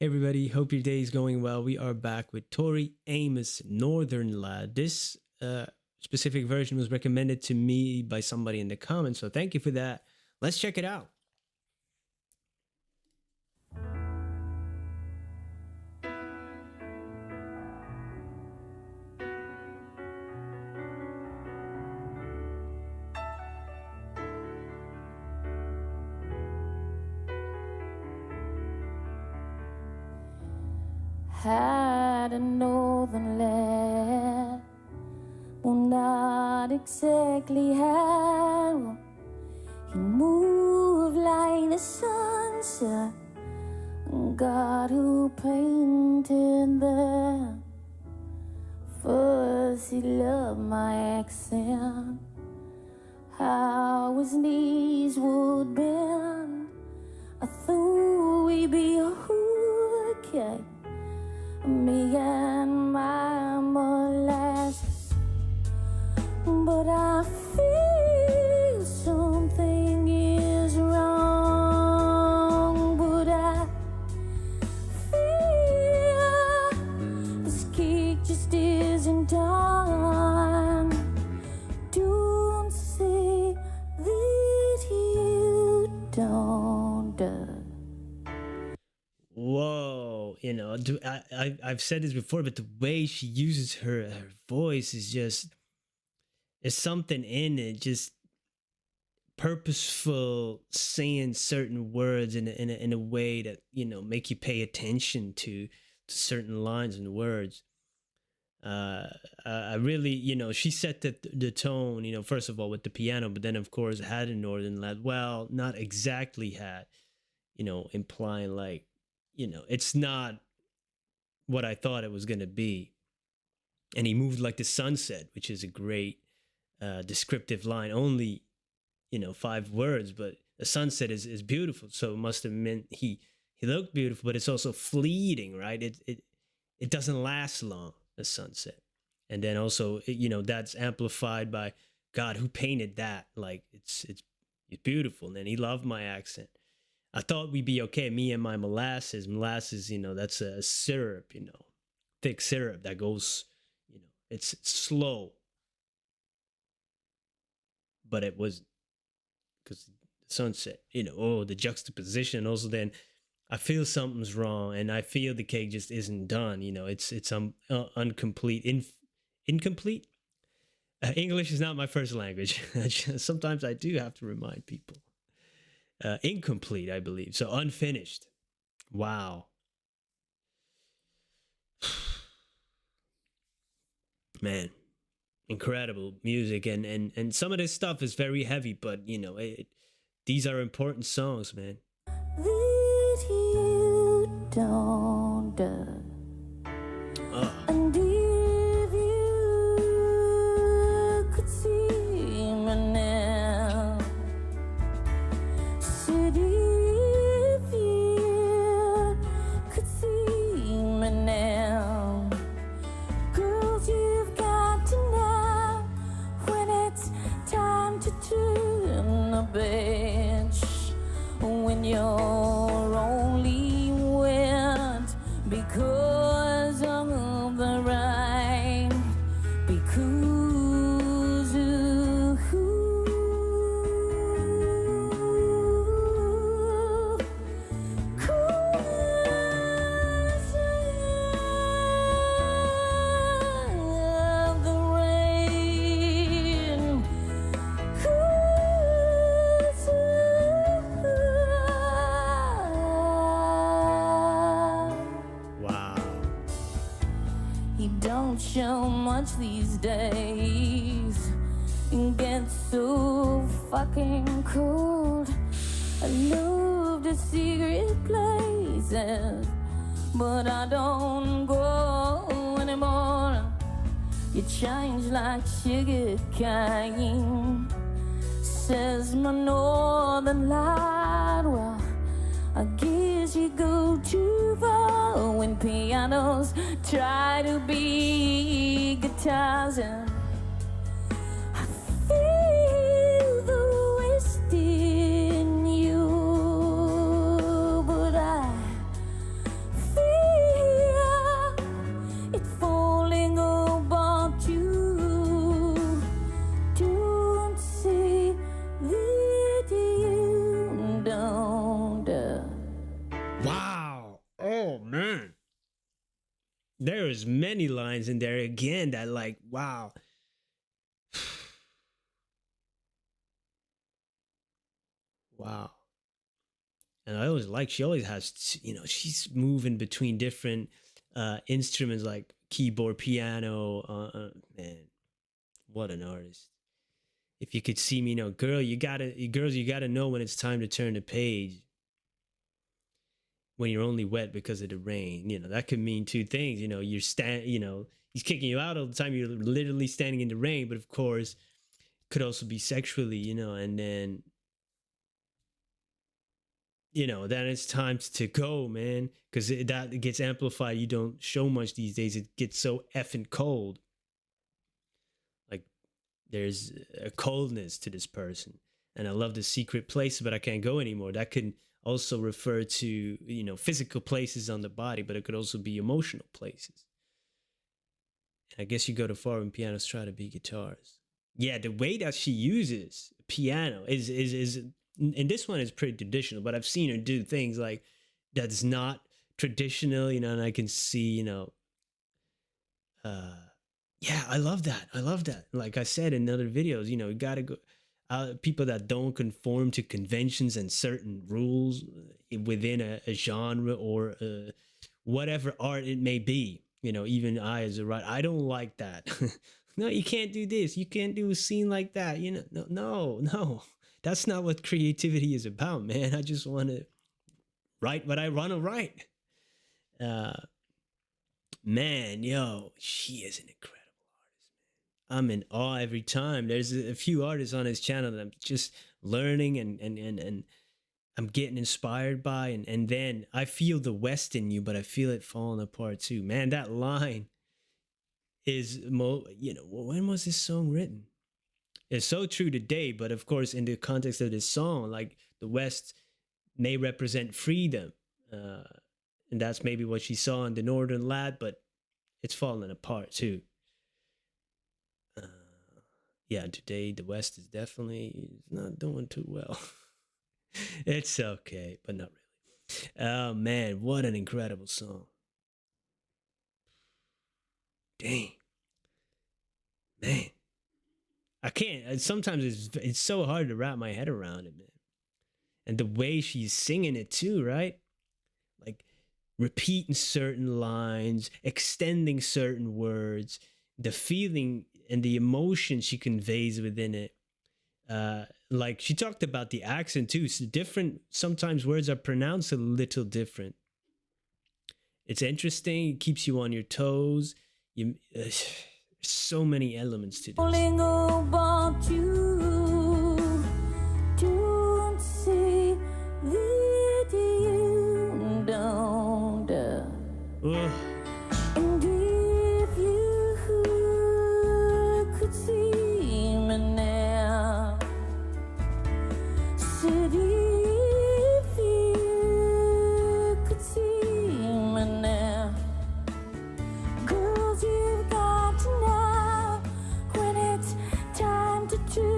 Hey everybody, hope your day is going well. We are back with Tori Amos, Northern Lad. This specific version was recommended to me by somebody in the comments, so thank you for that. Let's check it out. Had a northern lad, well, not exactly had one. He moved like the sunset, God who painted them. First he loved my accent, how his knees would bend. I thought we'd be okay, me and my molasses, but I feel something is wrong. But I feel this cake just isn't done. Don't say that you don't. Whoa, I've said this before, but the way she uses her voice is just, there's something in it, just purposeful saying certain words in a way that make you pay attention to certain lines and words. I really, she set the tone, first of all with the piano, but then of course had a Northern Lad. Well, not exactly had, implying like, it's not what I thought it was gonna be. And he moved like the sunset, which is a great descriptive line. Only, 5 words, but the sunset is beautiful. So it must have meant he looked beautiful, but it's also fleeting, right? It doesn't last long, the sunset. And then also, that's amplified by God who painted that. Like it's beautiful. And then he loved my accent. I thought we'd be okay. Me and my molasses. Molasses, that's a syrup, thick syrup that goes, it's slow. But it was because the sunset, the juxtaposition. Also, then I feel something's wrong, and I feel the cake just isn't done. It's incomplete. Incomplete. English is not my first language. Sometimes I do have to remind people. Incomplete, I believe. So unfinished. Wow. Man, incredible music, and some of this stuff is very heavy, but these are important songs, man. That you don't. And if you could see me now, said if you could see me now, girls, you've got to know when it's time to turn the bench, when you're only wet because of the rain, because of the rain, Wow. he don't show much these days. It gets so fucking cold. I love the secret places, but I don't go anymore. You change like sugar cane, says my northern light. Well, I guess you go too far when pianos try to be guitars, and I feel the West in you, but I man. There is many lines in there again that like, wow. Wow. And I always like, she always has, she's moving between different instruments like keyboard, piano. Man, what an artist. If you could see me, girls, you gotta know when it's time to turn the page. When you're only wet because of the rain, that could mean two things. He's kicking you out all the time. You're literally standing in the rain, but of course, could also be sexually, and then, then it's time to go, man, because that gets amplified. You don't show much these days. It gets so effing cold. Like, there's a coldness to this person, and I love the secret place, but I can't go anymore. That could also refer to, physical places on the body, but it could also be emotional places. And I guess you go too far when pianos try to be guitars. Yeah, the way that she uses piano is and this one is pretty traditional, but I've seen her do things like that's not traditional, and I can see, yeah, I love that. Like I said in other videos, you gotta go, people that don't conform to conventions and certain rules within a genre or whatever art it may be, even I as a writer, I don't like that. No, you can't do this. You can't do a scene like that. No. That's not what creativity is about, man. I just want to write what I want to write. Man, yo, she is an incredible artist, man. I'm in awe every time. There's a few artists on his channel that I'm just learning and I'm getting inspired by. And then I feel the West in you, but I feel it falling apart too. Man, that line is, when was this song written? It's so true today, but of course, in the context of this song, like the West may represent freedom. And that's maybe what she saw in the Northern lad, but it's falling apart too. Yeah, today the West is definitely not doing too well. It's okay, but not really. Oh man, what an incredible song. Dang. Man. I can't. Sometimes it's so hard to wrap my head around it, man. And the way she's singing it too, right? Like repeating certain lines, extending certain words, the feeling and the emotion she conveys within it. Like she talked about the accent too. So different. Sometimes words are pronounced a little different. It's interesting. It keeps you on your toes. So many elements to this. About you, don't say that you don't. And if you could see me now, said if you could see me now, girls, you've got to know when it's time to choose.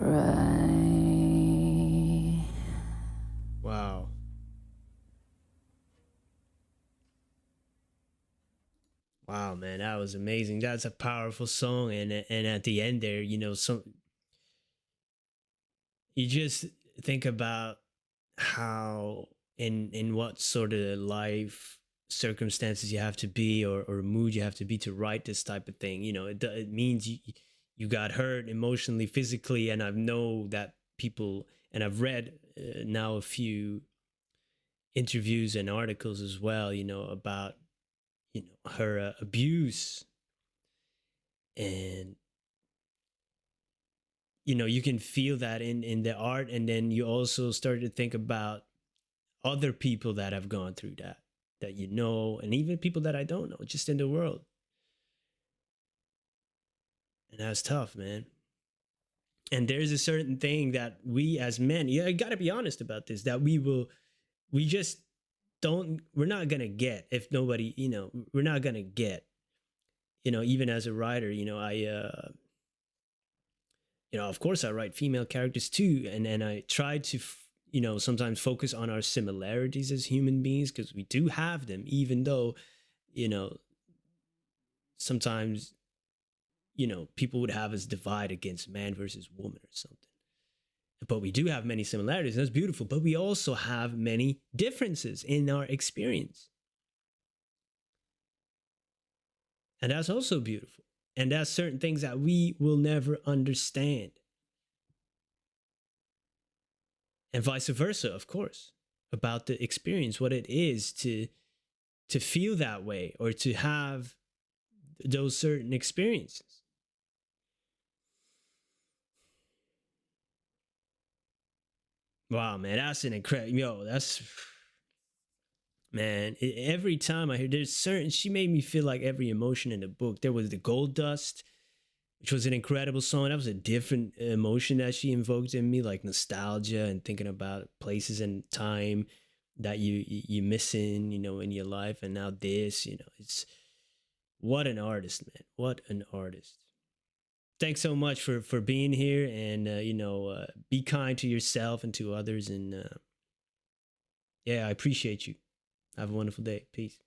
right. Wow. Wow, man, that was amazing. That's a powerful song, and at the end there, some you just think about how in what sort of life circumstances you have to be, or mood you have to be to write this type of thing. It means you got hurt emotionally, physically, and I know that people, and I've read now a few interviews and articles as well, about her abuse, and you can feel that in the art, and then you also start to think about other people that have gone through that, and even people that I don't know, just in the world. And that's tough, man. And there's a certain thing that we as men, I gotta be honest about this, that we just we're not gonna get, if nobody, we're not gonna get, even as a writer, of course I write female characters too, and I try to sometimes focus on our similarities as human beings, because we do have them, even though you know sometimes people would have us divide against man versus woman or something, but we do have many similarities, and that's beautiful, but we also have many differences in our experience, and that's also beautiful, and that's certain things that we will never understand, and vice versa, of course, about the experience, what it is to feel that way, or to have those certain experiences. Wow, man, that's an incredible, that's, man, every time I hear, there's certain, she made me feel like every emotion in the book. There was the Gold Dust, which was an incredible song. That was a different emotion that she invoked in me, like nostalgia and thinking about places and time that you missing, in your life. And now this, it's, what an artist, man. What an artist. Thanks so much for being here, and be kind to yourself and to others, and yeah, I appreciate you. Have a wonderful day. Peace.